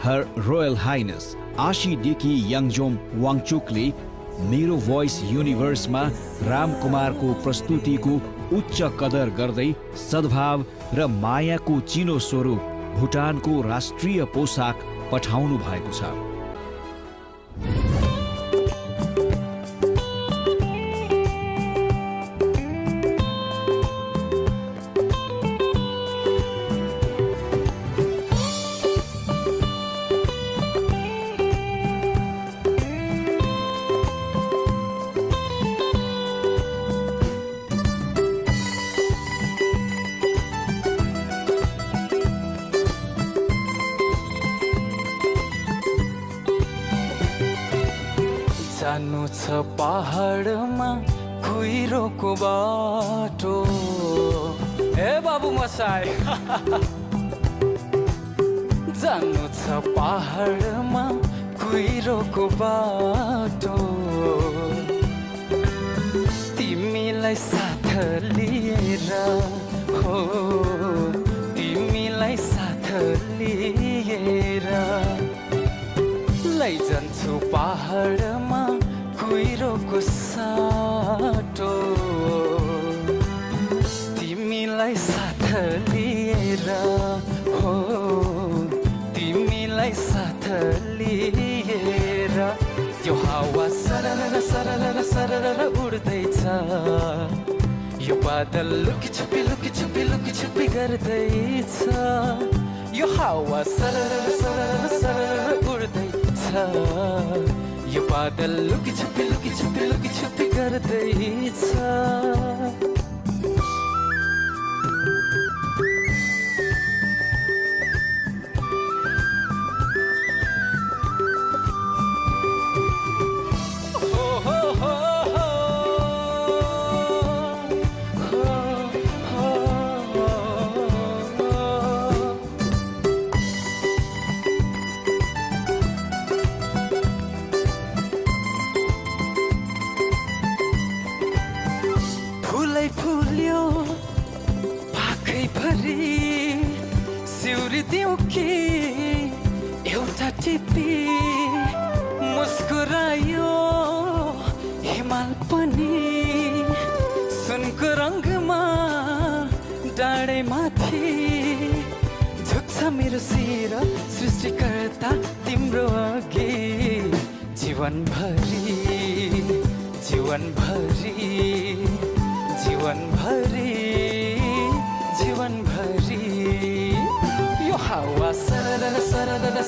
Her Royal Highness Ashideki Yangjom Wangchukले मेरो voice युनिभर्समा रामकुमारको प्रस्तुतिको उच्च कदर गर्दै सद्भाव र मायाको चिनो स्वरूप भुटानको राष्ट्रिय पोशाक पठाउनु भएको छ। जानु छ पहाडमा कुहिरोको बाटो। ए बाबु मसाई जानु छ पहाडमा कुहिरोको बाटो। तिमीलाई साथ लिएर हो, तिमीलाई साथ लिएर लैजान्छु पहाडमा कुहिरोको साटो। तिमीलाई साथ लिएर हो, तिमीलाई साथ लिएर यो हावा सरर सरर सरर उड्दैछ। यो बादल लुकी छुपी गर्दैछ। यो हावा सरर सरर सरर उड्दैछ। यो बादल लुकी छुपी गर्दैछ। फुल्यो पाखै भरि सिउरिदिऊ कि एउटा टिपी। मुस्कुरायो हिमाल पनि सुनको रङ्गमा डाँडै माथि। झुक्छ मेरो शिर सृष्टिकर्ता तिम्रो अघि। जीवनभरि जीवनभरि जीवनभरि जीवनभरि यो हावा सरर सरर